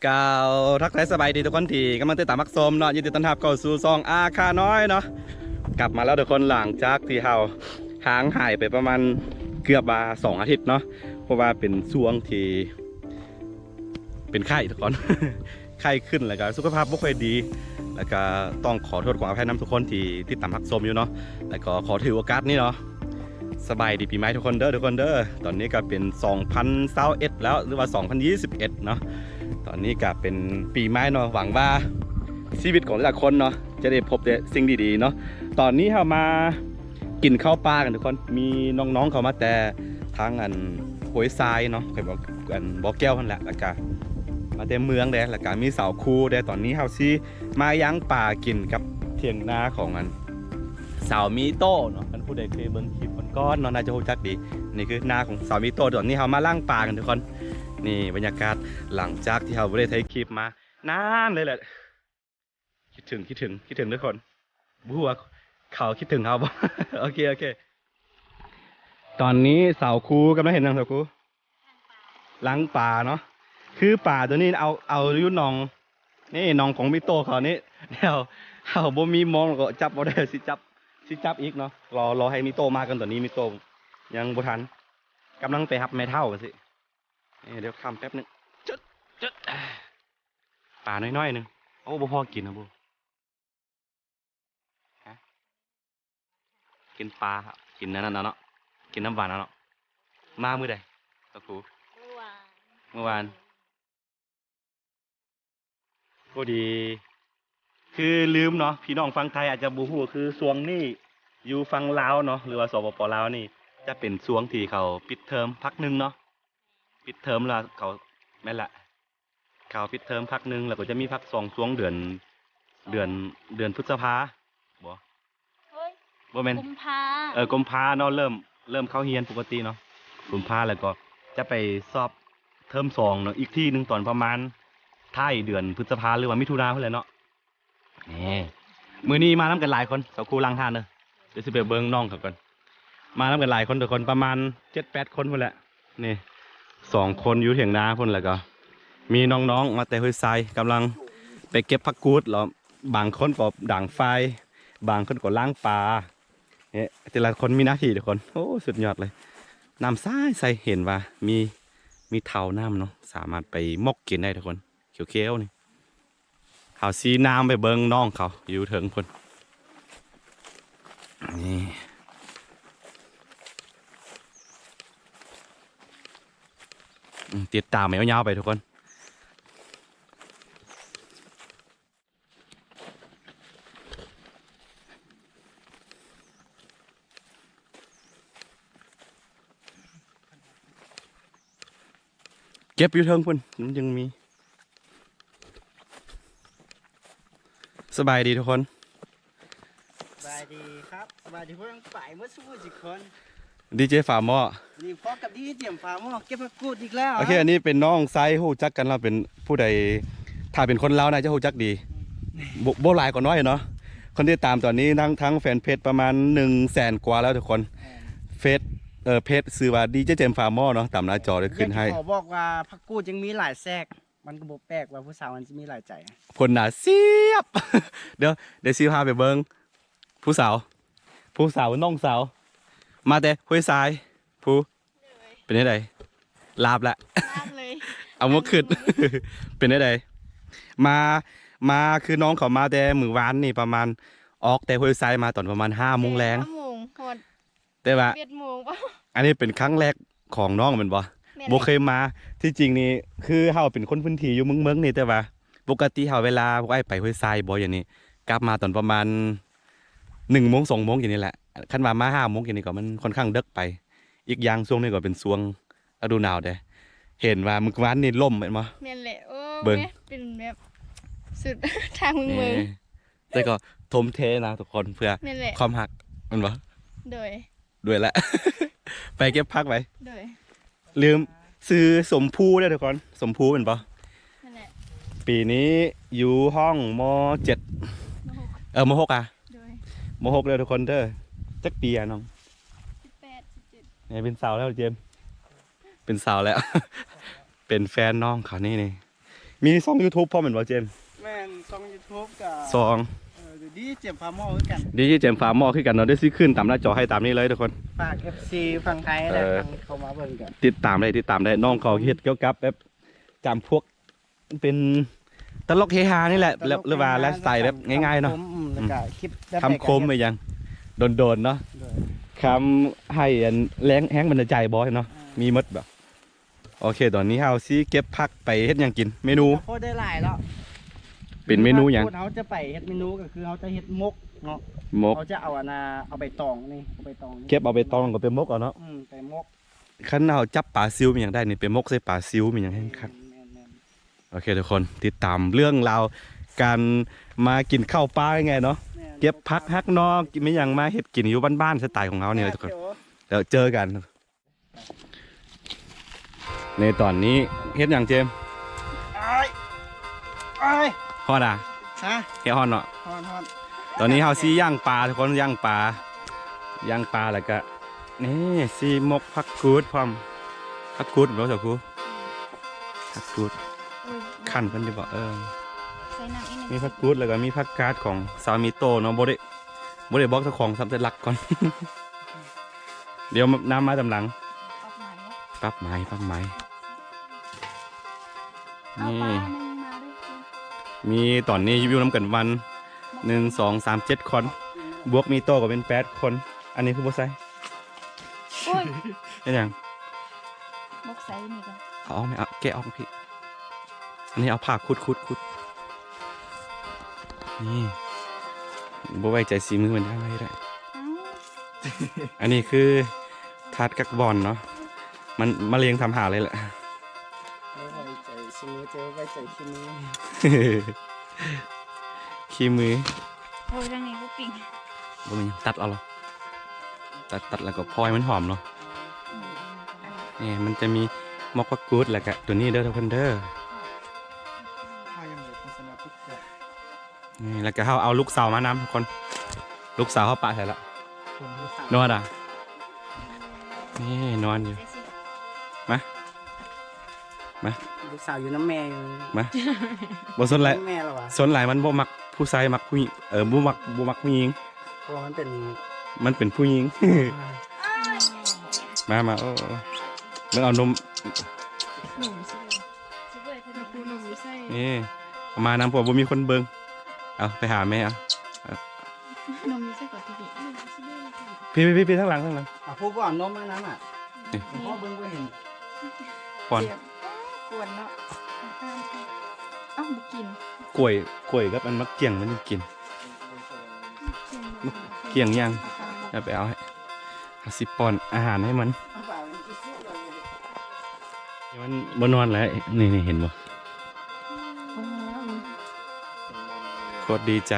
กล่าวทักทายสบายดีทุกคนที่กำลังติดตามมักชมเนาะยินดีต้อนรับเข้าสู่ซองอาคาน้อยเนาะกลับมาแล้วทุกคนหลังจากที่เราห่างหายไปประมาณเกือบมา2 อาทิตย์เนาะเพราะว่าเป็นช่วงที่เป็นไข้ทุกคน ไข้ขึ้นแล้วก็สุขภาพไม่ค่อยดีแล้วก็ต้องขอโทษขออภัยน้ำทุกคนที่ติดตามมักชมอยู่เนาะแล้วก็ขอถือโอกาสนี้เนาะสบายดีปีใหม่ทุกคนเด้อทุกคนเด้อตอนนี้ก็เป็น2021แล้วหรือว่า2021เนาะตอนนี้ก็เป็นปีใหม่เนาะหวังว่าชีวิตของแต่ละคนเนาะจะได้พบแต่สิ่งดีๆเนาะตอนนี้เรามากินข้าวปลากันทุกคนมีน้องๆเขามาแต่ทางโหยทรายเนาะเคยบอกบ่อแก้วนั่นแหละแล้วก็มาแต่เมืองเด้แล้วก็มีสาวคูเด้ตอนนี้เราสิมาย่างปลากินกับเถียงนาของสาวมีโต้เนาะท่านผู้ใดเคยเบิ่งคลิปก้อนเนาะน่าจะรู้จักดีนี่คือนาของสาวมีโต้ตอนนี้เรามาล่างปลากันทุกคนนี่บรรยากาศหลังจากที่เราได้ถ่ายคลิปมานานเลยแหละคิดถึงทุกคนบัวเขาคิดถึงเขาบ่ โอเคตอนนี้สาวคูกำลังเห็นนางสาวคูล้างป่าเนาะคือป่าตัวนี้เอายุ่นน้องนี่น้องของมิโต้เขานี่เดี๋ยวเขาบ่มีมองก็จับบ่ได้สิจับอีกเนาะรอให้มิโต้มากันตอนนี้มิโต้ยังบ่ทันกำลังไปหับแม่เท่ากันสิเดี๋ยวคำแป๊บนึงจุดป่าน้อยๆนึงโอ้บ่พอกินนะบุกินปลาครับกินนั่นเนาะกินน้ำหวานเนาะมามื้อใดตะกูเมื่อวานก็ดีคือลืมเนาะพี่น้องฟังไทยอาจจะบูฮู้คือช่วงนี้อยู่ฟังลาวเนาะหรือว่าสปปลาวนี่จะเป็นช่วงที่เขาปิดเทอมพักนึงเนาะปิดเทอมแล้วเขาแม่นละเขาปิดเทอมพักนึงแล้วก็จะมีพัก2 ช่วงเดือนพฤษภาบ่แม่นกุมภากุมภาเนาะเริ่มเข้าเรียนปกติเนาะกุมภาแล้วก็จะไปสอบเทอม2เนาะอีกที่นึงตอนประมาณท้ายเดือนพฤษภาหรือว่ามิถุนาเพิ่นแหละเนาะนี่มื้อนี้มานํกันหลายคนสาวครูลังทานเด้อเดี๋ยวสิไปเบิ่งน้องเขาก่อนมานํกันหลายคนทุกคนประมาณ 7-8 คนพุ่นแหละนี่2 คนอยู่เถียงนาพุ่นแล้วก็มีน้องๆมาแต่ห้วยทรายกำลังไปเก็บผักกูดแล้วบางคนก็ด่างไฟบางคนก็ล้างปลาเนี่ยแต่ละคนมีหน้าที่ทุกคนโอ้สุดยอดเลยน้ำใสเห็นว่ามีเท่าน้ำเนาะสามารถไปมกกินได้ทุกคนเขียวๆนี่เขาซีน้ำไปเบิ้งน้องเขาอยู่ถึงพุ่นนี่ติดตามแมวยาวไปทุกคนเก็บอยู่เทิงพุ่นมันยังมีสบายดีทุกคนสบายดีครับสบายดีเพื่อนฝ่ายเมื่อสู้สิคนดีเจฝาหม้อนี่พอกับดีเจียมฝ่าหม้อเก็บผักกูดอีกแล้วโอเคอันนี้เป็นน้องไซฮู้จักกันเราเป็นผู้ใดถ้าเป็นคนลาวน่าจะฮู้จักดีโบหลายกว่าน้อยเนาะคนที่ตามตอนนี้ทั้งแฟนเพจประมาณ100,000 กว่าแล้วทุกคนเพจซื้อว่าดีเจเจมฟาร์มอเนาะตามหน้าจอได้ขึ้นให้ขอบอกว่าผักกูดยังมีหลายแทรกมันก็บ่แปลกว่าผู้สาวมันจะมีหลายใจคนหนาเสียบ เดี๋ยวซีพาไปเบิ้งผู้สาวน้องสาวมาแต่ห้วยทรายผู้เป็นไงลาบละ เอามาขึ้น เป็นไงมาคือน้องเขามาแต่มื้อวานนี่ประมาณออกแต่ห้วยทรายมาตอนประมาณ5 โมงแรงแต่ว่าอันนี้เป็นครั้งแรกของน้องมันบ่เคยมาที่จริงนี่คือเฮาเป็นคนพื้นที่อยู่เมืองนี่แต่ว่าปกติเฮาเวลาพวกไอ้ไปห้วยทรายบ่อย่างนี้กลับมาตอนประมาณ1 โมง 2 โมงอย่างนี้แหละคันมา5 โมงอย่างนี้ก็มันค่อนข้างดึกไปอีกอย่างช่วงนี้ก็เป็นช่วงฤดูหนาวเด้ เห็นว่ามึงวันนี่ล่มเห็นมั้ย แม่นแหละโอ้ เบิ่ง แม่เป็นแบบสุด ทางมึง นี่แต่ก็ทมเทนะทุกคนเพื่อ แม่นแหละ ความหักมันบ่ โดย ด้วยแหละ ไปเก็บพักไว้ โดย ลืมซื้อสมภูด้วยทุกคนสมภูเป็นปะ นั่นแหละ ปีนี้อยู่ห้องม7ม6อ่ะ โดย ม6เลยทุกคนเด้อจักปีอ่ะน้อง 18 17 เนี่ยเป็นสาวแล้วเจมส์เป็นสาวแล้ว เป็นแฟนน้องเขานี่มีช่อง YouTube พ่อเหมือนบ่เจมส์ แม่นช่อง YouTube กับ ซอง เดี๋ยวดีเจ็บพาหม้อคือกัน ดีที่เจมส์ฝาหม้อขึ้นกันเนาะได้ซื้อขึ้นตามหน้าจอให้ตามนี้เลยทุกคน ฝาก FC ฝั่งไทยและฝั่งเข้ามาเบิ่งกัน ติดตามได้น้องเขาเฮ็ดเกี่ยวกับแบบจำพวกเป็นตลกเฮฮานี่แหละแล้วหรือว่าไลฟ์สไตล์แบบง่ายๆเนาะ แล้วก็คลิปแบบ คำคมไปยังโดนๆเนาะ โดย คำให้อันแรงแห้งบรรยายบอยเนาะมีหมดแบบโอเคตอนนี้เฮาสิเก็บผักไปเฮ็ดหยังกินเมนู โคตรได้หลายแล้ว เป็นเมนูหยัง เขาจะไปเฮ็ดเมนูก็คือเขาจะเฮ็ดมกเนาะ มก เขาจะเอาเอาใบตองนี่เอาใบตองนี่ เก็บเอาไปตองก็เป็นมกเอาเนาะ ไปมก คันเฮาจับปลาซิวมีหยังได้นี่เป็นมกใส่ปลาซิวมีหยังให้คัก แม่น โอเคทุกคนติดตามเรื่องราวการมากินข้าวปลายังไงเนาะ ๆ เก็บผักฮักนอกกินไม่ยังมาเฮ็ดกินอยู่บ้านๆสไตล์ของเราเนี่ยทุกคนแล้วเจอกัน ในตอนนี้เฮ็ดหยังเจมส์ ไอ้ไอ้ ฮอดอ่ะ ฮะ เฮ็ดฮอดเนาะ ฮอน ตอนนี้เฮาสิย่างปลาทุกคนย่างปลาแล้วก็นี่สิมกผักกูดพร้อมผักกูดบ่เจ้าครูผักกูด โอ้ย คั่นเพิ่นสิบ่ใส่น้ำอีกหนึ่ง มีผักกูดแล้วก็มีผักกาดของซามิโตะเนาะบ่ได้บอกเจ้าของสำเร็จรักก่อน เดี๋ยวน้ำมาตำหลัง ออกมาเนาะ ปรับไม้ เอา นี่ ปลาหนึ่งมาด้วยสิ มีตอนนี้อยู่น้ำกันวัน1 2 3 7 คนบวกมีโตก็เป็น8 คน อันนี้คือบ่ใส่ โอ้ย เป็นหยัง บกใส่นี่ก่อน เอาออกไหมเอาแกะออกพี่อันนี้เอาผ้าคุดนี่บ่ไว้ใจสีมือมันได้ไว้ได้ เอ้า อันนี้คือทัดกักบอลเนาะมันมาเรียงทำหาเลยแหละ ไม่ไว้ใจชิมือเจอไว้ใจชิมือ ขี้มือ โอ้ยทางนี้ก็ปิ่ง บ่มีตัดเอาเหรอตัดแล้วก็พลอยมันหอมเนาะ อันนี้ นี่มันจะมีมอกวักกูดแล้วก็ตัวนี้เด้อทุกคนเด้อ ข้ายังเหลือโฆษณาทุกอย่าง นี่แล้วก็เขาเอาลูกสาวมานำทุกคน ลูกสาวเขาปะใส่ละ คนที่สั่ง นอนอ่ะนี่นอนอยู่ ใส่สิ ลูกสาวอยู่น้ำแม่อยู่ มาบ่สนไร น้ำแม่แล้ววะ สนไรมันบ่มักผู้ชายมักผู้หญิงบ่มักผู้หญิง เพราะว่ามันเป็น มันเป็นผู้หญิง มาโอ้มึงเอานม หนุ่มใช่ไหมใช่ไหมเธอคูหนุ่มใช่ นี่เอามานำพวกบ่มีคนเบิ่งเอาไปหาแม่เอา นมใช่ก่อนทีนี้ พี่ทั้งหลัง พูดว่านมน้ำอ่ะ นี่ พ่อเบิ้งก็เห็น ก่อน กวนเนาะเอ้าบุกิน กล้วยกับอันมักเกี่ยงมันยังกินเกี่ยงยังเอาไปเอาให้เอาสิป้อนอาหารให้มันมันบ่นอนแล้วนี่เห็นบ่โคตรดีใจ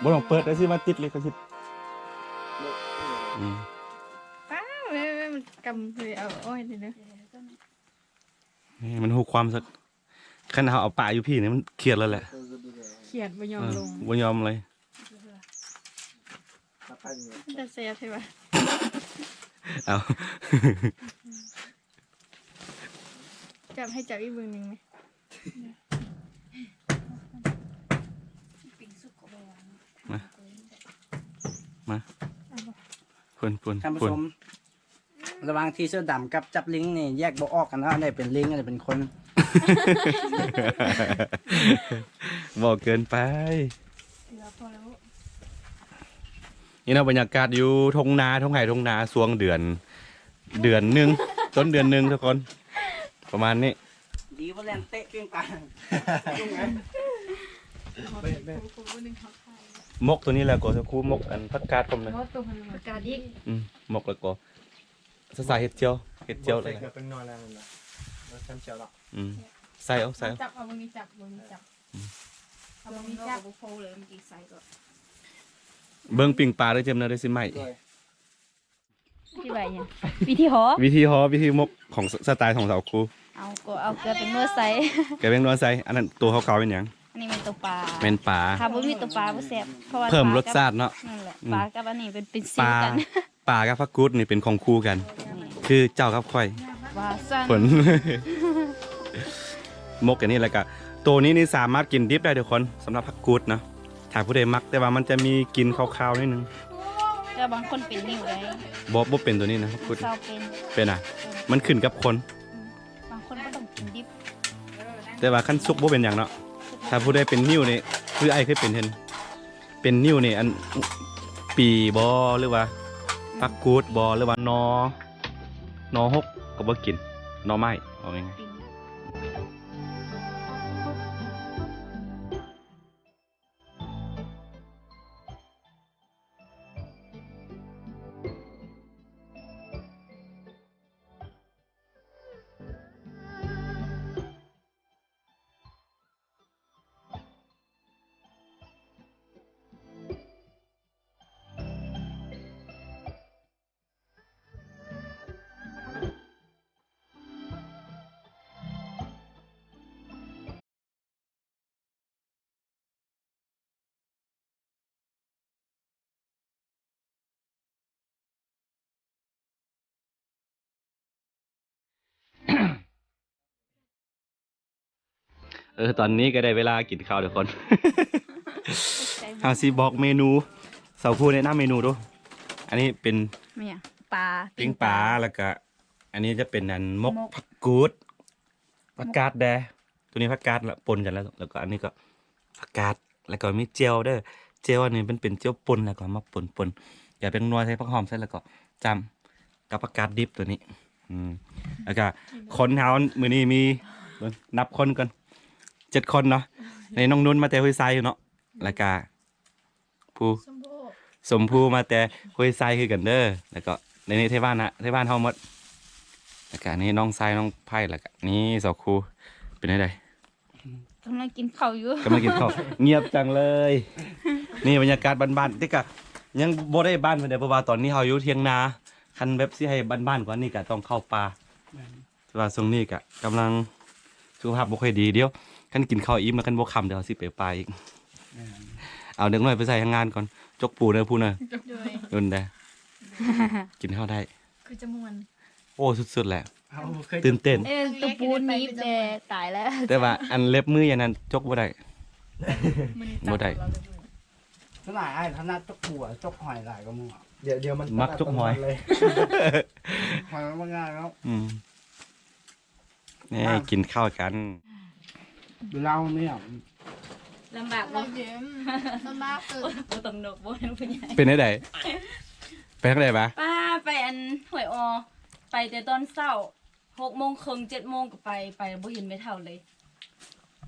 บ่ต้องเปิดได้สิมาติดเลยก็สิอืม ป้าแม่มันกำเลยเอาอ้อยเลยเนาะ นี่มันหูความสักคันเฮาเอาปลาอยู่พี่นี่มันเครียดแล้วแหละ เขียดบ่ยอมลง บ่ยอมเลย แต่เสียใช่ปะ เอา จับให้จับอีกมือหนึ่งไหม มาปุ่น ท่านผู้ชมระหว่างที่เสื้อดำกับจับลิงนี่แยกบ่ออกกันนะอันไหนเป็นลิงอันไหนเป็นคน บอกเกินไป เดี๋ยวพอแล้ว นี่เนาะบรรยากาศอยู่ทงนาทงไห่ทงนาสวงเดือนหนึ่งต้นเดือนหนึ่งทุกคน ประมาณนี้ ดีว่าแลนเตะเพียงตา มกตัวนี้แหละก็จะคู่มกอันพักกาดผมเลย เพราะตัวมันประกาศอีก มกแล้วก็สายเห็ดเจียวเลย เป็นนอนแล้วนะ แซมเจียวหรอก ใส่เอาใส่เอา จับเอาบางทีจับบางทีจับเอาบางทีจับโฟเลยเมื่อกี้ใส่ก่อน เบิ่งปิ่งปลาได้เต็มเลยได้สิใหม่ ด้วย ที่ใบเนี่ยวิธีหอ วิธีมกของสไตล์ของสาวครู เอาก็เอาเกลือเป็นนวดใส่ แกเป็นนวลใส่อันนั้นตัวขาวๆเป็นหยัง อันนี้เป็นตัวปลา เป็นปลา ถ้าบ่มีตัวปลาบ่แซ่บเพราะว่า เพิ่ม ปล รสชาติเนาะ นั่นแหละปลากับอันนี้เป็นซี ปลา กัน ปลากับพักกูดนี่เป็นของคู่กัน คือเจ้ากับข่อย ว่าซั่น ผล มกอย่างนี้แหละก็ตัวนี้นี่สามารถกินดิบได้ทุกคนสำหรับพักกูดเนาะถ้าผู้ใดมักแต่ว่ามันจะมีกลินคาวๆนิดนึง แต่บางคนเป็นนิ่วเลย บ่เป็นตัวนี้นะพักกูด เศร้าเป็น เป็นอ่ะ มันขึ้นกับคน บางคนก็ต้องกินดิบ แต่ว่าขั้นซุกบ่เป็นอย่างเนาะถ้าผู้ใดเป็นนิ้วนี่คือไอ้เคยเป็นเห็นเป็นนิ้วนี่อันปีบอหรือว่าพักกูดบอหรือว่านอหกก็บ่กินนอไม้เอาง่ายๆ กิน ตอนนี้ก็ได้เวลากินข้าวทุกคน ใจ เอาสิบอกเมนูเสาพูแนะนำเมนูดู อันนี้เป็น ไม่อ่ะปลา ปิ้งปลาแล้วก็ อันนี้จะเป็นอันมก มก ผักกูดผักกาดแดตัวนี้ผักกาดละปนกันแล้วก็อันนี้ก็ผักกาดแล้วก็มีเจียวเด้อเจียวอันนี้เป็นเจียวปนแล้วก็มาปนอย่าเป็นนัวใส่ผักหอมใส่แล้วก็จำกับผักกาดดิบตัวนี้ แล้วก็คนเฮามื้อนี้มีเบิ่งนับคนกัน7 คนเนาะในน้องนุ่นมาแต่ห้วยทรายอยู่เนาะแล้วก็ผู้สมภูมาแต่ห้วยทรายคือกันเด้อแล้วก็ในนี้เทบ้านเทบ้านเฮาหมดแล้วก็นี่น้องทรายน้องไผ่แล้วก็นี่สาวครูเป็นไง กำลังกินข้าวอยู่ กำลังกินข้าวเงียบจังเลย นี่บรรยากาศบ้านๆที่กะยังบ่ได้บ้านเพิ่นเด้อเพราะว่าตอนนี้เฮาอยู่เถียงนาคันแบบสิให้บ้านๆกว่านี้ก็ต้องเข้าป่าแต่ว่าช่วงนี้ก็กำลังสุขภาพบ่ค่อยดีเดี๋ยวคันกินข้าวอิ่มแล้วคันบ่ค่ำเดี๋ยวสิไปป่าอีกเอาเด็กน้อยไปใส่งานก่อนจกปูเด้อพูน่ะ ด้วย นุ่นเด้อกินข้าวได้ คือจะมวน โอ้สุดๆแหละ เอาเคย ตื่นเต้น ตัวปูนนี้แต่ตายแล้ว แต่ว่าอันเล็บมืออย่างนั้นจกบ่ได้บ่ได้ สลายไอ้ถนัดจกบัวจกหอยหลายก็มึงอ่ะเดี๋ยวมัน มักจกหอย เลยหอยมันง่ายแล้ว นี่กินข้าวกัน ดูเราเนี่ย ลำบากบ่เย็นลำบากตื่นบ่ต้องนกบ่เป็นผู้ใหญ่ เป็นได้ไดไปทางใดปะ ป้าไปอันหวยออไปแต่ตอนเช้า6 โมงครึ่ง7 โมงก็ไปบ่เห็นแม่เฒ่าเลย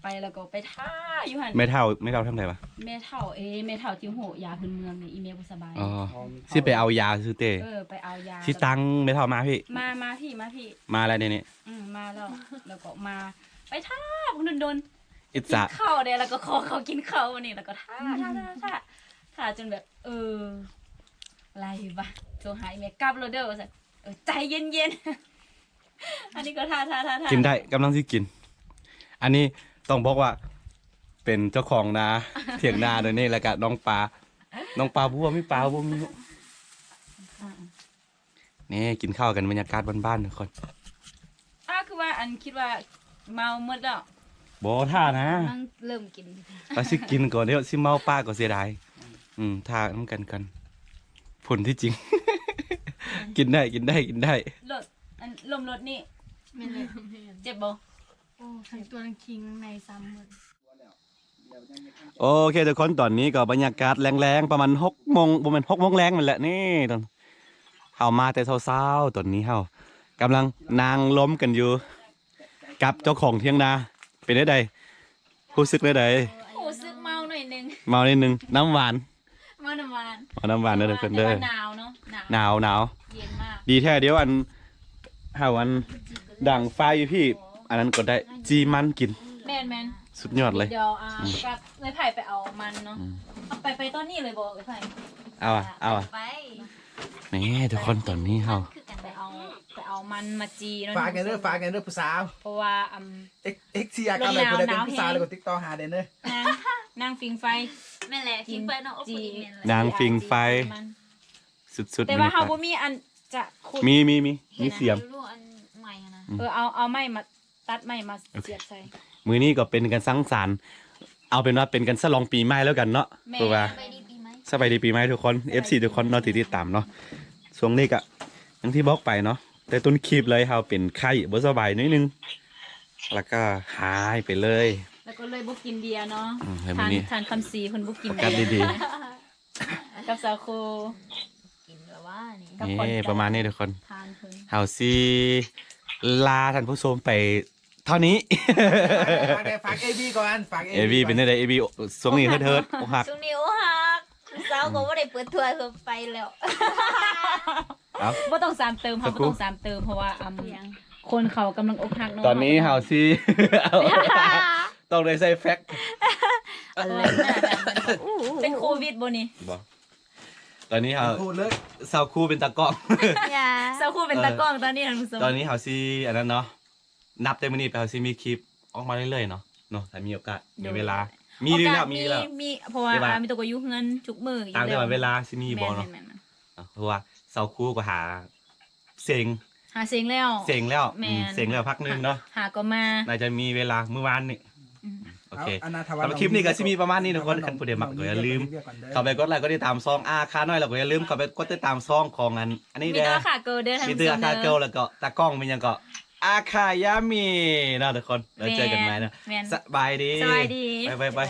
ไปแล้วก็ไปท่าอยู่หั่น ไม่เท่าทางใดปะ แม่เฒ่าแม่เฒ่าจิ๋วโหยาพื้นเมืองนี่อีเมลบ่สบาย อ๋อสิไปเอายาซื้อเต ไปเอายา สิตังไม่เท่ามาพี่ มาพี่ มาอะไรเนี่ย มาแล้วก็มาไปท่าพวกโดน อิ กิ สระ นข้าวเด้แล้วก็ขอเขากินข้าวนี่แล้วก็ท่าจนแบบอะไรวะโทรหาอีเมลกลับแล้วเด้อว่าซั่นใจเย็นๆ อันนี้ก็ท่า กินได้กำลังสิกิน อันนี้ต้องบอกว่า เป็นเจ้าของนา เถียงนาโดยนี่แล้วก็น้องปลาบัวมีปลาบัวมีนี่กินข้าวกันบรรยากาศบ้านๆทุกคน คือว่าอันคิดว่าเมาหมดแล้ว บ่ท่านะ นั่งเริ่มกิน เราสิกินก่อนเดี๋ยวสิเมาป้าก็เสียดายท่าน้ำกันผลที่จริง กินได้ รถอันลมรถนี่ ไม่เลย เจ็บบ่ โอ้ทั้งตัวทั้งคิงใน3 มื้อ โอเคทุกคนตอนนี้ก็บรรยากาศแรงๆประมาณ6 โมงประมาณ6 โมงแรงมันแหละนี่ตอนเฮามาแต่เช้าๆตอนนี้เฮากำลังนางล้มกันอยู่ กับเจ้าของเที่ยงนาเป็นได้ใดรู้สึกได้ใด โอ้ซึกเมาหน่อยนึง เมานิดนึงน้ำหวาน เมาน้ำหวาน เอาน้ำหวานเด้อทุกคนเด้อ แต่ว่าหนาวเนาะ หนาว เย็นมาก ดีแท้เดี๋ยวอันเฮาอันดังไฟอยู่พี่ อันนั้นก็ได้จีมันกิน แมน สุดยอดเลย เดี๋ยวกับเลยไผ่ไปเอามันเนาะเอาไปตอนนี้เลยบอกเลยไผ่ เอาอ่ะ ไป นี่ทุกคนตอนนี้เฮา ไปเอามันมาจีเนาะ ฝากกันเด้อฝากกันเด้อผู้สาว เพราะว่า เอ็กซีอาร์กันเลยคนใดเป็นผู้สาวเลยก็ติ๊กต่อหาเด้อเด้อน างฟิงไฟ แม่นแหละทิ้งไปเนาะโอ้โห จี แม่นแหละ นางฟิงไฟสุดๆ แต่ว่า นี่ เฮา ครับ บ่มีอันจะขุด มีเสียม รู้อันใหม่อะนะ เอาไม้มาตัดไม้มาเสียบใส่ มื้อนี้ก็เป็นกันสังสรรค์เอาเป็นว่าเป็นกันฉลองปีใหม่แล้วกันเนาะเพราะว่า ไปดีปีไหม สบายดีปีใหม่ทุกคน FC ทุกคนเนาะที่ติดตามเนาะช่วงนี้ก็อย่างที่บอกไปเนาะแต่ต้นคลิปเลยเฮาเป็นไข้บ่สบายนิดนึงแล้วก็หายไปเลย แล้วก็เลยบ่กินเบียร์เนาะ แล้วมื้อนี้ ทานคำสีเพิ่นบ่กิน กัด เบียร์ ดี กับสาคู กินแบบว่านี่ ๆนี่ประมาณนี้ทุกคน ทานเพิ่น เฮาสิลาท่านผู้ชมไปเท่านี้ ฝากเอบีก่อนฝาก เอวีเป็นได้เอวีช่วงนี้เฮิดๆอกหัก ช่วงนี้โอ้ฮักสาวก็ว่าได้เปิดทัวร์เพิ่มไปแล้ว เอ้า บ่ต้องสามเติมเฮา สา บ่ คู ต้องสามเติมเพราะว่าคนเขากำลังอกหักเนาะ ตอนนี้เฮาสิ ต้องได้ใส่แฟกต์ อะไรนะเป็นโควิดบ่นี่ บ่ตอนนี้เฮา พูดเลย สาวคู่เป็นตากล้อง อย่า สาคูเป็นตากล้องตอนนี้ท่านผู้ชม ตอนนี้เฮาสิอันนั้นเนาะนับแต่มื้อนี้ไปเฮาสิมีคลิปออกมาเรื่อยๆเนาะถ้ามีโอกาสมีเวลา มีดีแล้วมีแล้ว มีเพราะว่า เดี๋ยวว่า มีตัวก็อยู่เงินทุกมื้ออยู่ ตามแต่ว่าเวลาสิมีบ่เนาะ แม่น เพราะว่าสาวคู่ก็หาเซ็ง ๆหาเสียงแล้ว เซ็งแล้ว แม่น เซ็งแล้วพักนึงเนาะ หาก็มา น่าจะมีเวลาเมื่อวานนี่โอเค อนาถ สำหรับคลิปนี้ก็สิมีประมาณนี้ทุกคนคันผู้ใดมักก็อย่าลืม เข้าไปกดไลค์ก็ติดตามซองอาคาน้อยแล้วก็อย่าลืมเข้าไปกดติดตามซองของอันนี้ มี เด้ ตั อ วขาเกิลเด้อท่าน มี ผู้ เตื ช อ ม อาคาเกิลแล้วก็ตากล้องเป็นยังก็อาคายามีนะทุกคนแล้วเจอกันใหม่นะ แม่น สบายดี สบายดี ไป บ๊ายบาย